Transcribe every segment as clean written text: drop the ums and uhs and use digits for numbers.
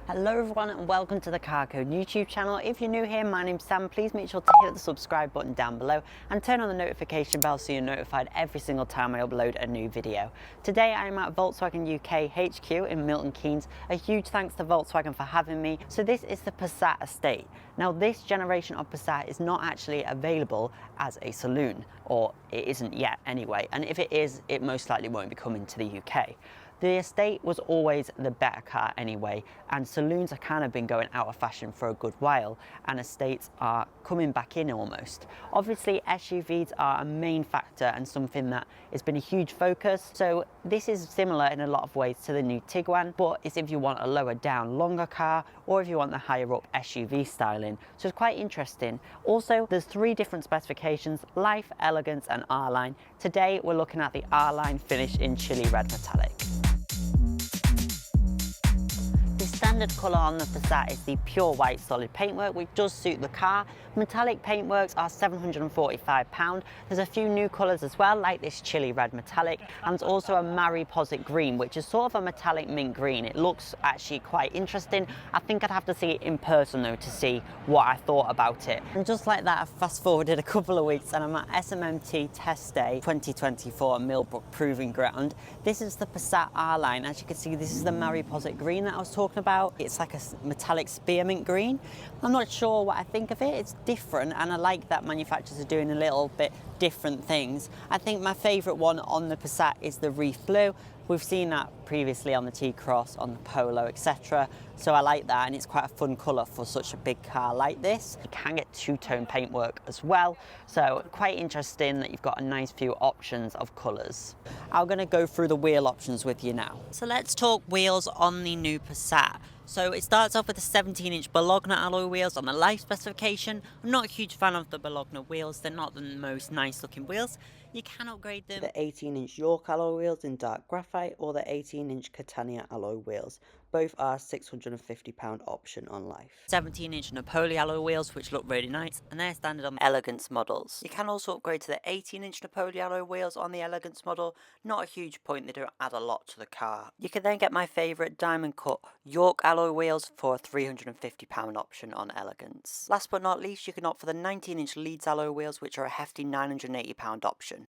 Hello everyone and welcome to the Carcode YouTube channel. If you're new here, my name's Sam. Please make sure to hit the subscribe button down below and turn on the notification bell so you're notified every single time I upload a new video. Today I'm at Volkswagen UK HQ in Milton Keynes. A huge thanks to Volkswagen for having me. So this is the Passat estate. Now this generation of Passat is not actually available as a saloon, or it isn't yet anyway, and if it is, it most likely won't be coming to the UK. The estate was always the better car anyway, and saloons have kind of been going out of fashion for a good while, and estates are coming back in almost. Obviously SUVs are a main factor and something that has been a huge focus, so this is similar in a lot of ways to the new Tiguan, but it's if you want a lower down, longer car, or if you want the higher up SUV styling. So it's quite interesting. Also, there's three different specifications: Life, Elegance and R-Line. Today we're looking at the R-Line finished in chili red metallic. Standard colour on the Passat is the pure white solid paintwork, which does suit the car. Metallic paintworks are £745. There's a few new colours as well, like this chili red metallic, and there's also a Mariposit green, which is sort of a metallic mint green. It looks actually quite interesting. I think I'd have to see it in person though to see what I thought about it. And just like that, I've fast forwarded a couple of weeks and I'm at SMMT Test Day 2024 at Millbrook Proving Ground. This is the Passat R-Line. As you can see, this is the Mariposit green that I was talking about. It's like a metallic spearmint green. I'm not sure what I think of it. It's different, and I like that manufacturers are doing a little bit different things. I think my favourite one on the Passat is the Reef Blue. We've seen that previously on the T-Cross, on the Polo, etc. So I like that, and it's quite a fun colour for such a big car like this. You can get two-tone paintwork as well, so quite interesting that you've got a nice few options of colours. I'm going to go through the wheel options with you now. So let's talk wheels on the new Passat. So it starts off with the 17-inch Bologna alloy wheels on the Life specification. I'm not a huge fan of the Bologna wheels. They're not the most nice looking wheels. You can upgrade them. The 18-inch York alloy wheels in dark graphite, or the 18-inch Catania alloy wheels. Both are £650 option on Life. 17-inch Napoli alloy wheels, which look really nice, and they're standard on the Elegance models. You can also upgrade to the 18-inch Napoli alloy wheels on the Elegance model. Not a huge point, they don't add a lot to the car. You can then get my favourite diamond cut York alloy wheels for a £350 option on Elegance. Last but not least, you can opt for the 19-inch Leeds alloy wheels, which are a hefty £980 option.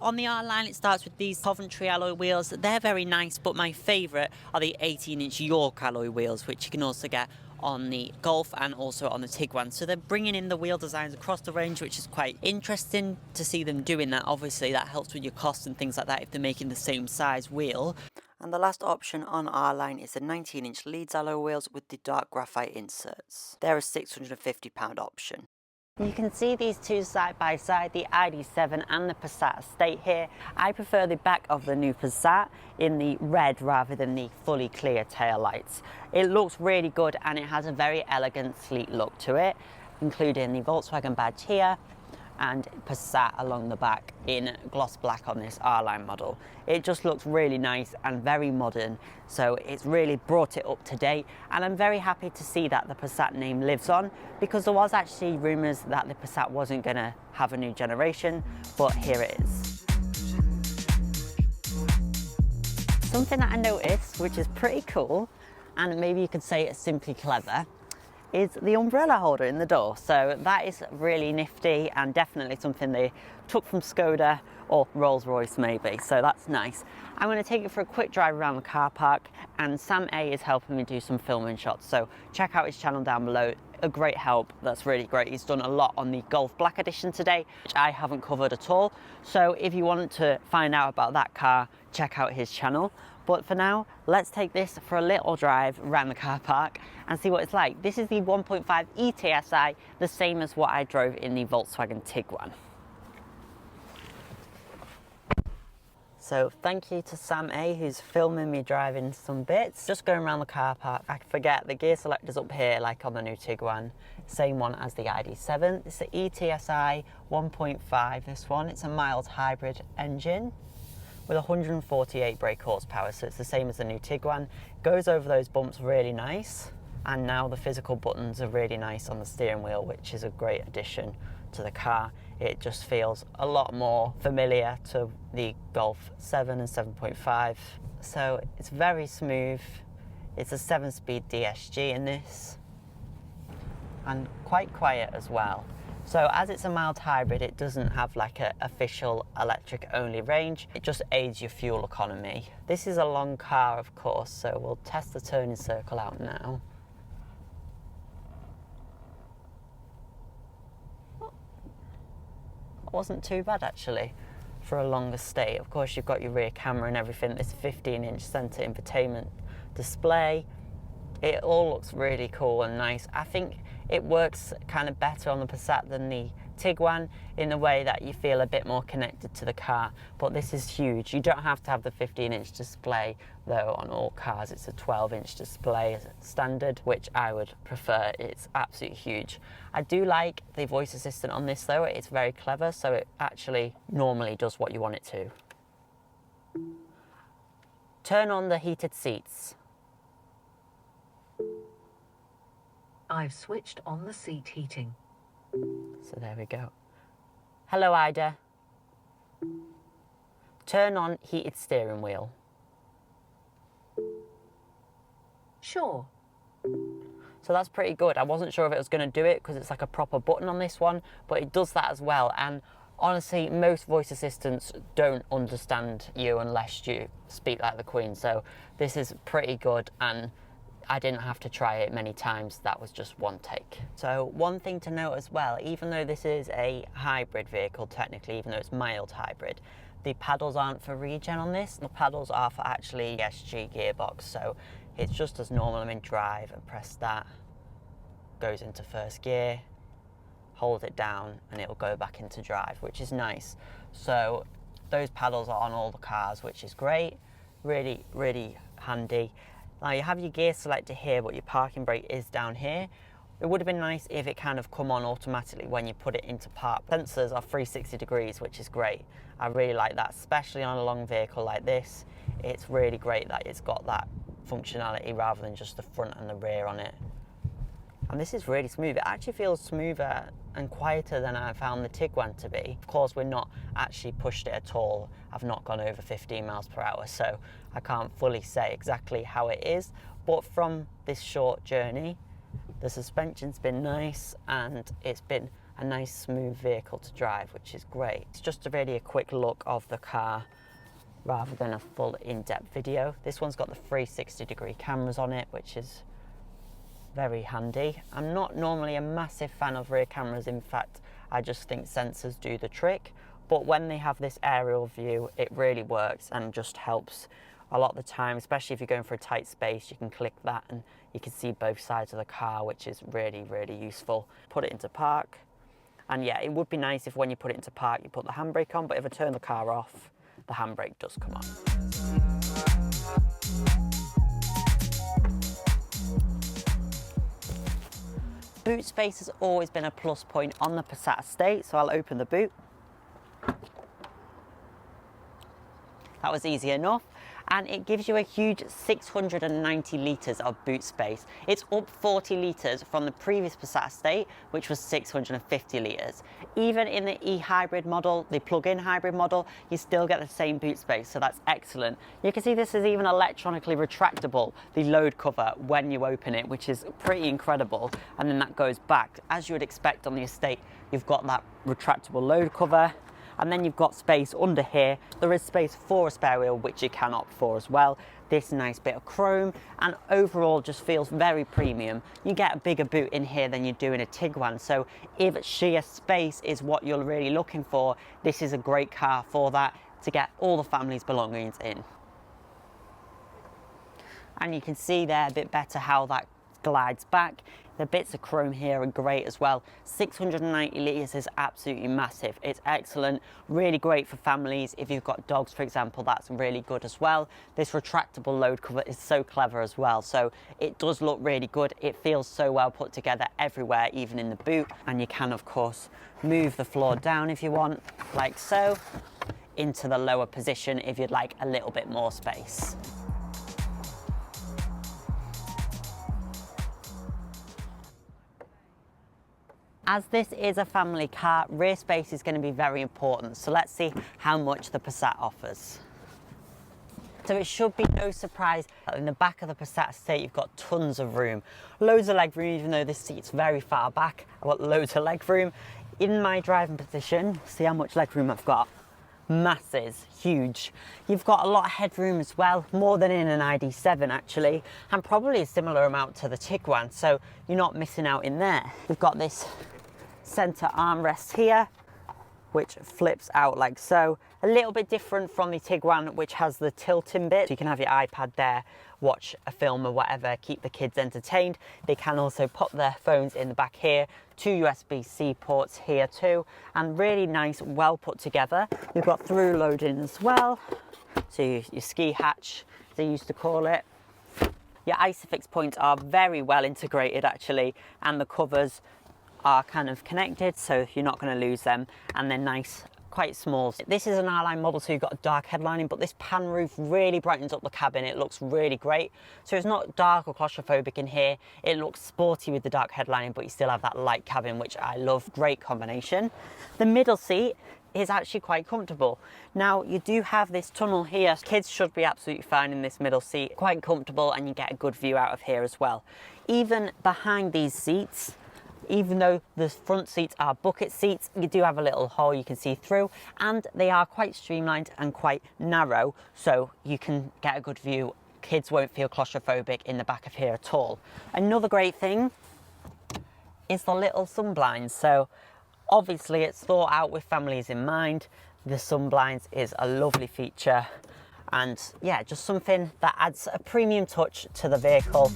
On the R-Line, it starts with these Coventry alloy wheels. They're very nice, but my favourite are the 18-inch York alloy wheels, which you can also get on the Golf and also on the Tiguan. So they're bringing in the wheel designs across the range, which is quite interesting to see them doing that. Obviously, that helps with your costs and things like that if they're making the same size wheel. And the last option on R-Line is the 19-inch Leeds alloy wheels with the dark graphite inserts. They're a £650 option. You can see these two side by side, the ID7 and the Passat estate here. I prefer the back of the new Passat in the red rather than the fully clear tail lights. It looks really good and it has a very elegant, sleek look to it, including the Volkswagen badge here and Passat along the back in gloss black on this R-Line model. It just looks really nice and very modern, so it's really brought it up to date, and I'm very happy to see that the Passat name lives on, because there was actually rumours that the Passat wasn't going to have a new generation, but here it is. Something that I noticed, which is pretty cool, and maybe you could say it's simply clever, is the umbrella holder in the door. So that is really nifty and definitely something they took from Skoda or Rolls-Royce maybe, so that's nice. I'm going to take you for a quick drive around the car park, and Sam A is helping me do some filming shots, so check out his channel down below. A great help, that's really great. He's done a lot on the Golf Black Edition today, which I haven't covered at all, so if you want to find out about that car, check out his channel. But for now, let's take this for a little drive around the car park and see what it's like. This is the 1.5 eTSI, the same as what I drove in the Volkswagen Tiguan. So thank you to Sam A, who's filming me driving some bits. Just going around the car park, I forget the gear selector's up here like on the new Tiguan. Same one as the ID7. It's the eTSI 1.5, this one. It's a mild hybrid engine with 148 brake horsepower, so it's the same as the new Tiguan. Goes over those bumps really nice, and now the physical buttons are really nice on the steering wheel, which is a great addition to the car. It just feels a lot more familiar to the Golf 7 and 7.5, so it's very smooth. It's a 7-speed DSG in this, and quite quiet as well. So as it's a mild hybrid, it doesn't have like an official electric only range. It just aids your fuel economy. This is a long car, of course, so we'll test the turning circle out now. Wasn't too bad actually for a longer stay. Of course, you've got your rear camera and everything. This 15-inch center infotainment display. It all looks really cool and nice. I think it works kind of better on the Passat than the Tiguan in the way that you feel a bit more connected to the car, but this is huge. You don't have to have the 15-inch display though on all cars. It's a 12-inch display standard, which I would prefer. It's absolutely huge. I do like the voice assistant on this though. It's very clever, so it actually normally does what you want it to. Turn on the heated seats. I've switched on the seat heating. So there we go. Hello, Ida. Turn on heated steering wheel. Sure. So that's pretty good. I wasn't sure if it was going to do it because it's like a proper button on this one, but it does that as well. And honestly, most voice assistants don't understand you unless you speak like the Queen. So this is pretty good, and I didn't have to try it many times. That was just one take. So one thing to note as well, even though this is a hybrid vehicle, technically, even though it's mild hybrid, the paddles aren't for regen on this. The paddles are for actually SG gearbox. So it's just as normal. I'm in drive and press that. Goes into first gear, hold it down, and it will go back into drive, which is nice. So those paddles are on all the cars, which is great. Really, really handy. Now you have your gear selector here, but your parking brake is down here. It would have been nice if it kind of come on automatically when you put it into park. Sensors are 360 degrees, which is great. I really like that, especially on a long vehicle like this. It's really great that it's got that functionality rather than just the front and the rear on it. And this is really smooth. It actually feels smoother and quieter than I found the Tiguan to be. Of course, we're not actually pushed it at all. I've not gone over 15 miles per hour, so I can't fully say exactly how it is. But from this short journey, the suspension's been nice, and it's been a nice smooth vehicle to drive, which is great. It's just really a quick look of the car rather than a full in-depth video. This one's got the 360 degree cameras on it, which is very handy. I'm not normally a massive fan of rear cameras. In fact, I just think sensors do the trick. But when they have this aerial view, it really works and just helps a lot of the time, especially if you're going for a tight space. You can click that and you can see both sides of the car, which is really, really useful. Put it into park. And yeah, it would be nice if when you put it into park, you put the handbrake on, but if I turn the car off, the handbrake does come on. Boot space has always been a plus point on the Passat estate, so I'll open the boot. That was easy enough. And it gives you a huge 690 litres of boot space. It's up 40 litres from the previous Passat estate, which was 650 litres. Even in the eHybrid model, the plug-in hybrid model, you still get the same boot space, so that's excellent. You can see this is even electronically retractable, the load cover, when you open it, which is pretty incredible. And then that goes back. As you would expect on the estate, you've got that retractable load cover. And then you've got space under here. There is space for a spare wheel, which you can opt for as well. This nice bit of chrome, and overall just feels very premium. You get a bigger boot in here than you do in a Tiguan. So if sheer space is what you're really looking for, this is a great car for that, to get all the family's belongings in. And you can see there a bit better how that glides back. The bits of chrome here are great as well. 690 litres is absolutely massive. It's excellent, really great for families. If you've got dogs, for example, that's really good as well. This retractable load cover is so clever as well. So it does look really good. It feels so well put together everywhere, even in the boot. And you can, of course, move the floor down if you want, like so, into the lower position if you'd like a little bit more space. As this is a family car, rear space is going to be very important. So let's see how much the Passat offers. So it should be no surprise that in the back of the Passat estate you've got tons of room. Loads of leg room, even though this seat's very far back. I've got loads of leg room. In my driving position, see how much leg room I've got? Masses, huge. You've got a lot of headroom as well, more than in an ID7 actually, and probably a similar amount to the Tiguan, so you're not missing out in there. We've got this centre armrest here, which flips out like so. A little bit different from the Tiguan, which has the tilting bit. So you can have your iPad there, watch a film or whatever, keep the kids entertained. They can also pop their phones in the back here, 2 USB-C ports here too, and really nice, well put together. You've got through loading as well. So your ski hatch, as they used to call it. Your ISOFIX points are very well integrated actually, and the covers are kind of connected, so you're not going to lose them, and they're nice, quite small. This is an R-Line model, so you've got a dark headlining, but this pan roof really brightens up the cabin. It looks really great. So it's not dark or claustrophobic in here. It looks sporty with the dark headlining, but you still have that light cabin, which I love. Great combination. The middle seat is actually quite comfortable. Now you do have this tunnel here. Kids should be absolutely fine in this middle seat. Quite comfortable, and you get a good view out of here as well. Even behind these seats, even though the front seats are bucket seats, you do have a little hole you can see through, and they are quite streamlined and quite narrow, so you can get a good view. Kids won't feel claustrophobic in the back of here at all. Another great thing is the little sun blinds. So obviously it's thought out with families in mind. The sun blinds is a lovely feature, and yeah, just something that adds a premium touch to the vehicle.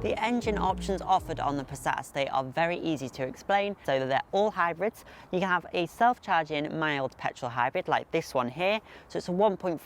The engine options offered on the Passat estate are very easy to explain. So they're all hybrids. You can have a self-charging mild petrol hybrid like this one here. So it's a 1.5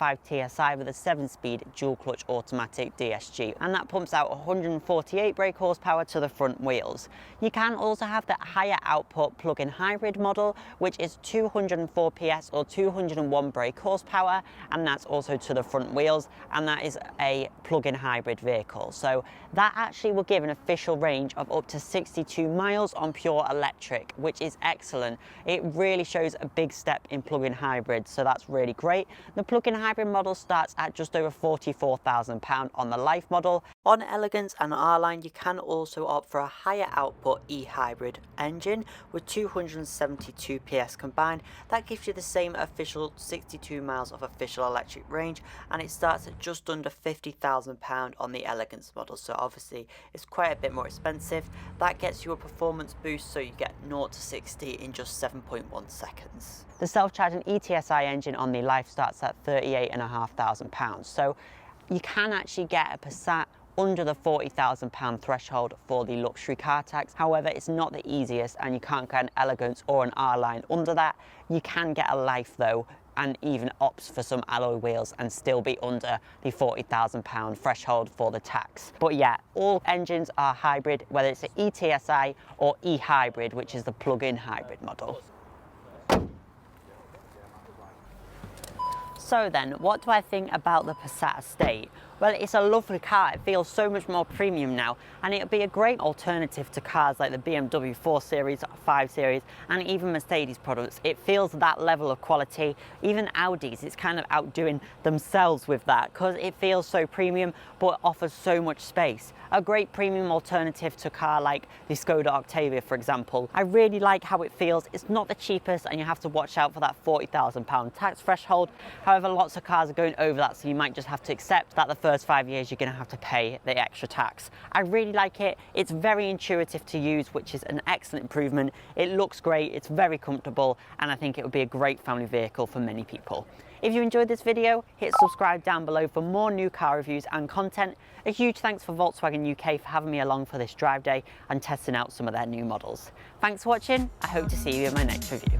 TSI with a 7-speed dual clutch automatic DSG, and that pumps out 148 brake horsepower to the front wheels. You can also have the higher output plug-in hybrid model, which is 204 PS or 201 brake horsepower, and that's also to the front wheels, and that is a plug-in hybrid vehicle. So that actually will give an official range of up to 62 miles on pure electric, which is excellent. It really shows a big step in plug-in hybrids, so that's really great. The plug-in hybrid model starts at just over £44,000 on the Life model. On Elegance and R-Line, you can also opt for a higher output eHybrid engine with 272 PS combined. That gives you the same official 62 miles of official electric range, and it starts at just under £50,000 on the Elegance model, so obviously it's quite a bit more expensive. That gets you a performance boost, so you get 0 to 60 in just 7.1 seconds. The self-charging eTSI engine on the Life starts at £38,500, so you can actually get a Passat under the £40,000 threshold for the luxury car tax. However, it's not the easiest, and you can't get an Elegance or an R-Line under that. You can get a Life though, and even opts for some alloy wheels and still be under the £40,000 threshold for the tax. But yeah, all engines are hybrid, whether it's an eTSI or eHybrid, which is the plug-in hybrid model. So then, what do I think about the Passat estate? Well, it's a lovely car. It feels so much more premium now, and it'll be a great alternative to cars like the BMW 4 Series, 5 Series, and even Mercedes products. It feels that level of quality. Even Audis, it's kind of outdoing themselves with that, because it feels so premium, but offers so much space. A great premium alternative to a car like the Skoda Octavia, for example. I really like how it feels. It's not the cheapest, and you have to watch out for that £40,000 tax threshold. However, lots of cars are going over that, so you might just have to accept that the first 5 years you're going to have to pay the extra tax. I really like it. It's very intuitive to use, which is an excellent improvement. It looks great, it's very comfortable, and I think it would be a great family vehicle for many people. If you enjoyed this video, hit subscribe down below for more new car reviews and content. A huge thanks for Volkswagen UK for having me along for this drive day and testing out some of their new models. Thanks for watching. I hope to see you in my next review.